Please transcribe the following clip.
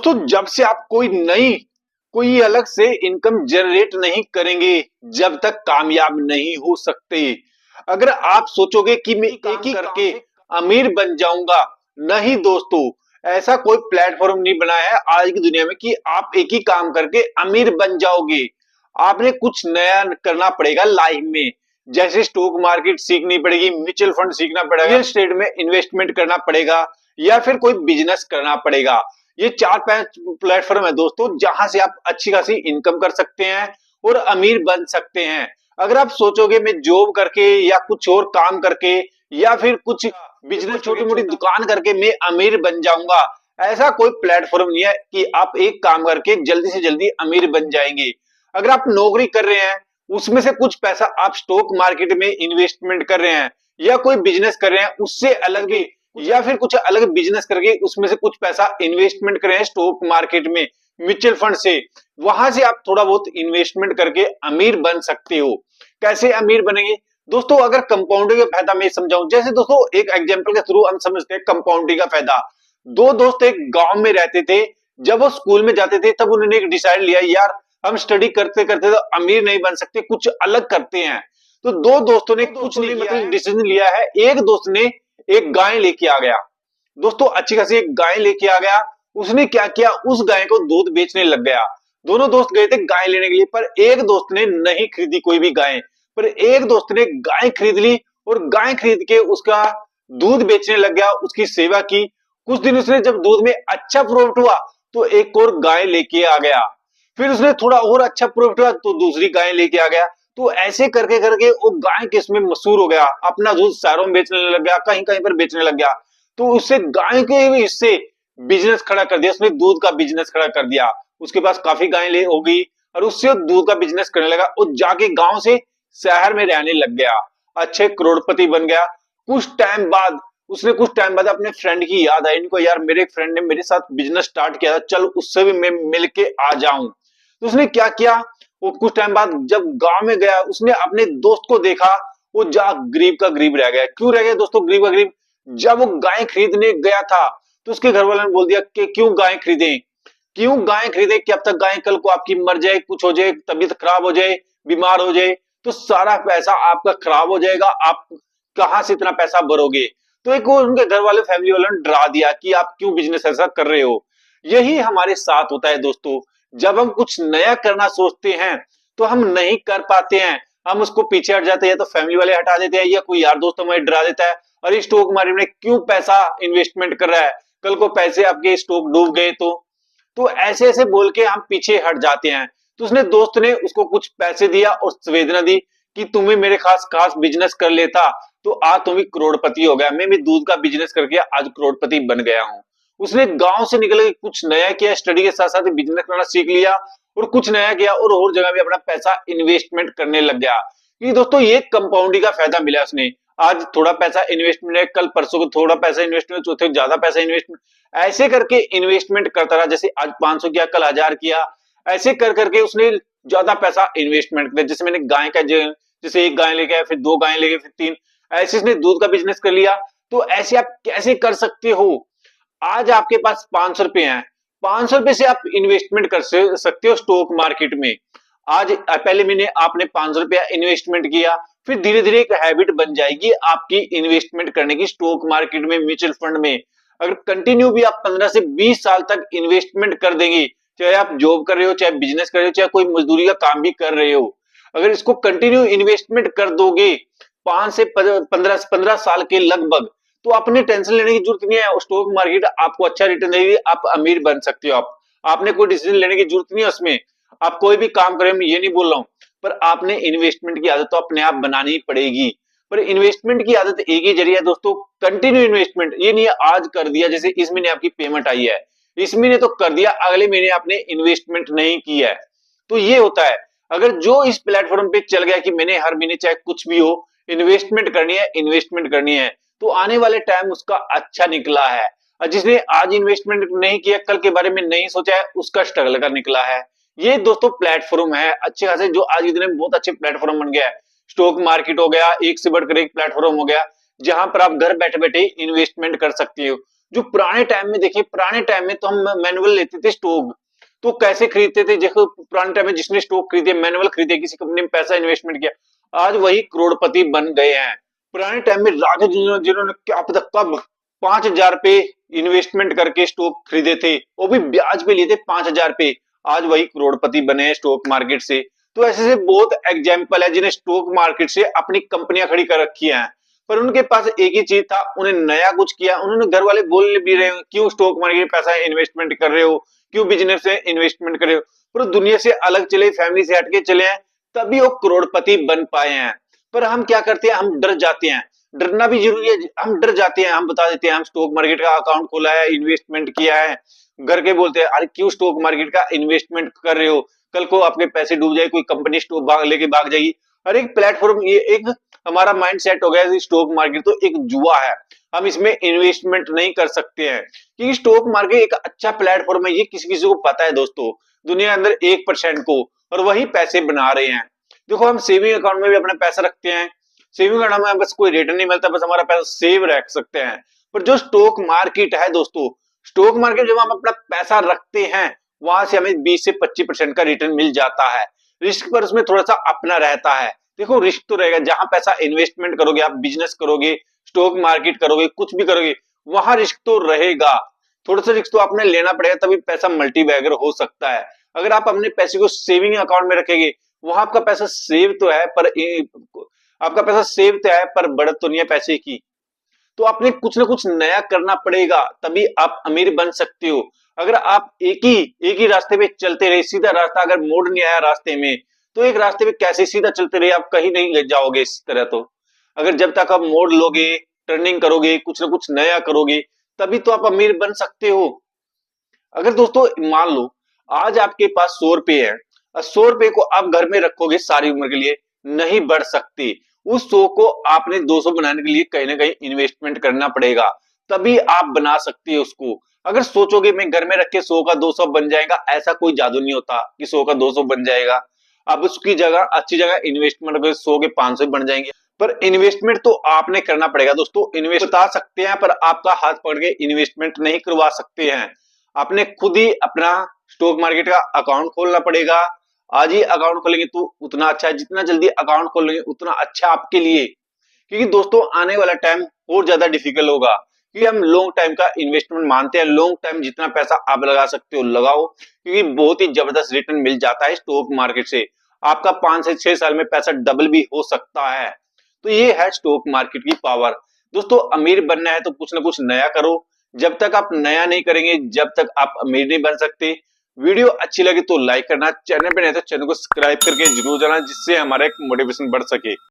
दोस्तों जब से आप कोई अलग से इनकम जनरेट नहीं करेंगे जब तक कामयाब नहीं हो सकते। अगर आप सोचोगे कि मैं एक ही करके अमीर बन जाऊंगा, नहीं दोस्तों, ऐसा कोई प्लेटफॉर्म नहीं बना है आज की दुनिया में कि आप एक ही काम करके अमीर बन जाओगे। आपने कुछ नया करना पड़ेगा लाइफ में, जैसे स्टॉक मार्केट सीखनी पड़ेगी, म्यूचुअल फंड सीखना पड़ेगा, रियल एस्टेट में इन्वेस्टमेंट करना पड़ेगा, या फिर कोई बिजनेस करना पड़ेगा। ये 4-5 प्लेटफॉर्म है दोस्तों जहां से आप अच्छी खासी इनकम कर सकते हैं और अमीर बन सकते हैं। अगर आप सोचोगे मैं जॉब करके या कुछ और काम करके या फिर कुछ बिजनेस छोटी मोटी दुकान करके मैं अमीर बन जाऊंगा, ऐसा कोई प्लेटफॉर्म नहीं है कि आप एक काम करके जल्दी से जल्दी अमीर बन जाएंगे। अगर आप नौकरी कर रहे हैं, उसमें से कुछ पैसा आप स्टॉक मार्केट में इन्वेस्टमेंट कर रहे हैं या कोई बिजनेस कर रहे हैं उससे अलग भी, या फिर कुछ अलग बिजनेस करके उसमें से कुछ पैसा इन्वेस्टमेंट करें स्टॉक मार्केट में, म्यूचुअल फंड से, वहां से आप थोड़ा बहुत इन्वेस्टमेंट करके अमीर बन सकते हो। कैसे अमीर बनेंगे दोस्तों? अगर कंपाउंडिंग का फायदा मैं समझाऊं, जैसे दोस्तों एक एग्जांपल के थ्रू हम समझते हैं कंपाउंडिंग का फायदा। दो दोस्त एक गांव में रहते थे, जब वो स्कूल में जाते थे तब उन्होंने एक डिसाइड लिया, यार हम स्टडी करते करते तो अमीर नहीं बन सकते, कुछ अलग करते हैं। तो दो दोस्तों ने कुछ नहीं मतलब डिसीजन लिया है। एक दोस्त ने एक गाय लेके आ गया दोस्तों, अच्छी खासी एक गाय लेके आ गया। उसने क्या किया, उस गाय को दूध बेचने लग गया। दोनों दोस्त गए थे गाय लेने के लिए, पर एक दोस्त ने नहीं खरीदी कोई भी गाय, पर एक दोस्त ने गाय खरीद ली और गाय खरीद के उसका दूध बेचने लग गया, उसकी सेवा की। कुछ दिन उसने जब दूध में अच्छा प्रॉफिट हुआ तो एक और गाय लेके आ गया, फिर उसने थोड़ा और अच्छा प्रॉफिट हुआ तो दूसरी गाय लेके आ गया। तो ऐसे करके करके वो गाय किस में मशहूर हो गया, अपना दूध शहरों में बेचने लग गया, कहीं कहीं पर बेचने लग गया। तो उससे गाय के हिस्से बिजनेस खड़ा कर दिया, उसने दूध का बिजनेस खड़ा कर दिया। उसके पास काफी गाय ले हो गई और उससे दूध का बिजनेस करने लगा और जाके गांव से शहर में रहने लग गया, अच्छे करोड़पति बन गया। कुछ टाइम बाद अपने फ्रेंड की याद आई इनको, यार मेरे एक फ्रेंड ने मेरे साथ बिजनेस स्टार्ट किया था, चल उससे भी मैं मिल के आ जाऊं। तो उसने क्या किया, वो कुछ टाइम बाद जब गांव में गया उसने अपने दोस्त को देखा, वो जा गरीब का गरीब रह गया। क्यों रह गया दोस्तों गरीब का गरीब? जब वो गाय खरीदने गया था तो उसके घर वालों ने बोल दिया कि क्यों गाय खरीदे कि अब तक गाय कल को आपकी मर जाए, कुछ हो जाए, तबीयत खराब हो जाए, बीमार हो जाए तो सारा पैसा आपका खराब हो जाएगा, आप कहां से इतना पैसा भरोगे। तो एक वो उनके घर वाले फैमिली वालों ने डरा दिया कि आप क्यों बिजनेस ऐसा कर रहे हो। यही हमारे साथ होता है दोस्तों, जब हम कुछ नया करना सोचते हैं तो हम नहीं कर पाते हैं, हम उसको पीछे हट जाते हैं, तो फैमिली वाले हटा देते हैं या कोई यार दोस्त हमें डरा देता है, अरे स्टॉक मार्केट में क्यों पैसा इन्वेस्टमेंट कर रहा है, कल को पैसे आपके स्टॉक डूब गए तो ऐसे ऐसे बोल के हम पीछे हट जाते हैं। तो उसने दोस्त ने उसको कुछ पैसे दिया और संवेदना दी कि तुम्हें मेरे खास खास बिजनेस कर लेता तो आज तुम भी करोड़पति हो गया, मैं भी दूध का बिजनेस करके आज करोड़पति बन गया हूँ। उसने गांव से निकल के कुछ नया किया, स्टडी के साथ साथ बिजनेस करना सीख लिया और कुछ नया किया और जगह भी अपना पैसा इन्वेस्टमेंट करने लग गया। ये दोस्तों ये कंपाउंडिंग का फायदा मिला उसने, आज थोड़ा पैसा इन्वेस्टमेंट है, कल परसों को थोड़ा पैसा इन्वेस्टमेंट, चौथे ज्यादा पैसा इन्वेस्टमेंट, ऐसे करके इन्वेस्टमेंट करता रहा। जैसे आज 500 किया, कल 1000 किया, ऐसे कर करके उसने ज्यादा पैसा इन्वेस्टमेंट किया। जैसे मैंने गाय का, जैसे एक गाय लेके आया, फिर 2 गाय लेके, फिर 3, ऐसे इसने दूध का बिजनेस कर लिया। तो ऐसे आप कैसे कर सकते हो? आज आपके पास 500 रुपए हैं, 500 रुपए से आप इन्वेस्टमेंट कर सकते हो स्टॉक मार्केट में। आज पहले महीने आपने 500 रुपया इन्वेस्टमेंट किया, फिर धीरे धीरे एक हैबिट बन जाएगी आपकी इन्वेस्टमेंट करने की स्टॉक मार्केट में, म्यूचुअल फंड में। अगर कंटिन्यू भी आप 15 से 20 साल तक इन्वेस्टमेंट कर देंगे, चाहे आप जॉब कर रहे हो, चाहे बिजनेस कर रहे हो, चाहे कोई मजदूरी का काम भी कर रहे हो, अगर इसको कंटिन्यू इन्वेस्टमेंट कर दोगे 5 से 15 साल के लगभग, तो अपने टेंशन लेने की जरूरत नहीं है। स्टॉक मार्केट आपको अच्छा रिटर्न देगी, आप अमीर बन सकते हो। आपने कोई डिसीजन लेने की जरूरत नहीं है उसमें, आप कोई भी काम करें, मैं ये नहीं बोल रहा हूं, पर आपने इन्वेस्टमेंट की आदत तो अपने आप बनानी ही पड़ेगी। पर इन्वेस्टमेंट की आदत एक ही जरिया है दोस्तों, कंटिन्यू इन्वेस्टमेंट। ये नहीं है आज कर दिया, जैसे इस महीने आपकी पेमेंट आई है, इस महीने तो कर दिया, अगले महीने आपने इन्वेस्टमेंट नहीं की है। तो ये होता है, अगर जो इस प्लेटफॉर्म पे चल गया कि मैंने हर महीने चाहे कुछ भी हो इन्वेस्टमेंट करनी है, तो आने वाले टाइम उसका अच्छा निकला है। और जिसने आज इन्वेस्टमेंट नहीं किया, कल के बारे में नहीं सोचा है, उसका स्ट्रगल का निकला है। ये दोस्तों प्लेटफॉर्म है अच्छे खासे, जो आज के दिन में बहुत अच्छे प्लेटफॉर्म बन गया है। स्टॉक मार्केट हो गया, एक से बढ़कर एक प्लेटफॉर्म हो गया, जहां पर आप घर बैठे बैठे इन्वेस्टमेंट कर सकते हो। जो पुराने टाइम में देखिए, पुराने टाइम में तो हम मैनुअल लेते थे स्टॉक, तो कैसे खरीदते थे? देखो पुराने टाइम में जिसने स्टॉक खरीदे, मैनुअल खरीदे, किसी कंपनी में पैसा इन्वेस्टमेंट किया, आज वही करोड़पति बन गए हैं। पुराने टाइम में राजा जिन्होंने क्या पता कब 5,000 पे इन्वेस्टमेंट करके स्टॉक खरीदे थे, वो भी ब्याज पे लिए थे 5,000 पे, आज वही करोड़पति बने हैं स्टॉक मार्केट से। तो ऐसे से बहुत एग्जाम्पल है जिन्हें स्टॉक मार्केट से अपनी कंपनियां खड़ी कर रखी हैं, पर उनके पास एक ही चीज था, उन्हें नया कुछ किया। उन्होंने घर वाले बोल भी रहे हो क्यों स्टॉक मार्केट में पैसा इन्वेस्टमेंट कर रहे हो, क्यों बिजनेस में इन्वेस्टमेंट कर रहे हो, पर दुनिया से अलग चले, फैमिली से हटके चले हैं, तभी वो करोड़पति बन पाए हैं। पर हम क्या करते हैं, हम डर जाते हैं। डरना भी जरूरी है, हम डर जाते हैं, हम बता देते हैं हम स्टॉक मार्केट का अकाउंट खोला है, इन्वेस्टमेंट किया है। घर के बोलते हैं अरे क्यों स्टॉक मार्केट का इन्वेस्टमेंट कर रहे हो, कल को आपके पैसे डूब जाए, कोई कंपनी स्टॉक लेके भाग जाएगी। हर एक प्लेटफॉर्म, ये एक हमारा माइंड सेट हो गया स्टॉक मार्केट तो एक जुआ है, हम इसमें इन्वेस्टमेंट नहीं कर सकते हैं। क्योंकि स्टॉक मार्केट एक अच्छा प्लेटफॉर्म है, ये किसी किसी को पता है दोस्तों, दुनिया के अंदर 1% को, और वही पैसे बना रहे हैं। देखो हम सेविंग अकाउंट में भी अपना पैसा रखते हैं, सेविंग अकाउंट में बस कोई रिटर्न नहीं मिलता, बस हमारा पैसा सेव रख सकते हैं। पर जो स्टॉक मार्केट है दोस्तों, स्टॉक मार्केट जब हम अपना पैसा रखते हैं, वहां से हमें 20 से 25% का रिटर्न मिल जाता है। रिस्क पर उसमें थोड़ा सा अपना रहता है। देखो रिस्क तो रहेगा, जहां पैसा इन्वेस्टमेंट करोगे, आप बिजनेस करोगे, स्टॉक मार्केट करोगे, कुछ भी करोगे, वहां रिस्क तो रहेगा। थोड़ा सा रिस्क तो आपने लेना पड़ेगा, तभी पैसा मल्टीबैगर हो सकता है। अगर आप अपने पैसे को सेविंग अकाउंट में रखेंगे, वहां आपका पैसा सेव तो है, पर आपका पैसा सेव तो है, पर बढ़त तो नहीं है पैसे की। तो आपने कुछ ना कुछ नया करना पड़ेगा, तभी आप अमीर बन सकते हो। अगर आप एक ही रास्ते पे चलते रहे, सीधा रास्ता, अगर मोड़ नहीं आया रास्ते में, तो एक रास्ते पे कैसे सीधा चलते रहे, आप कहीं नहीं जाओगे इस तरह तो। अगर जब तक आप मोड़ लोगे, टर्निंग करोगे, कुछ ना कुछ नया करोगे, तभी तो आप अमीर बन सकते हो। अगर दोस्तों मान लो आज आपके पास 100 रुपए है, और 100 रुपए को आप घर में रखोगे सारी उम्र के लिए, नहीं बढ़ सकते। उस 100 को आपने 200 बनाने के लिए कहीं ना कहीं इन्वेस्टमेंट करना पड़ेगा, तभी आप बना सकते हो उसको। अगर सोचोगे मैं घर में रख के 100 का 200 बन जाएगा, ऐसा कोई जादू नहीं होता कि 100 का 200 बन जाएगा। अब उसकी जगह अच्छी जगह इन्वेस्टमेंट करोगे, 100 के 500 बन जाएंगे। पर इन्वेस्टमेंट तो आपने करना पड़ेगा दोस्तों। इन्वेस्ट बता सकते हैं, पर आपका हाथ पकड़ के इन्वेस्टमेंट नहीं करवा सकते हैं। आपने खुद ही अपना स्टॉक मार्केट का अकाउंट खोलना पड़ेगा। आज ही अकाउंट खोलेंगे तो उतना अच्छा है, जितना जल्दी अकाउंट खोलेंगे उतना अच्छा आपके लिए। क्योंकि दोस्तों आने वाला टाइम और ज्यादा डिफिकल्ट होगा, क्योंकि हम लॉन्ग टाइम का इन्वेस्टमेंट मानते हैं। लॉन्ग टाइम जितना पैसा आप लगा सकते हो लगाओ, क्योंकि बहुत ही जबरदस्त रिटर्न मिल जाता है स्टॉक मार्केट से। आपका 5 से 6 साल में पैसा डबल भी हो सकता है। तो ये है स्टॉक मार्केट की पावर। दोस्तों अमीर बनना है तो कुछ ना कुछ नया करो। जब तक आप नया नहीं करेंगे, जब तक आप अमीर नहीं बन सकते। वीडियो अच्छी लगे तो लाइक करना, चैनल पे नहीं तो चैनल को सब्सक्राइब करके जरूर जाना, जिससे हमारा एक मोटिवेशन बढ़ सके।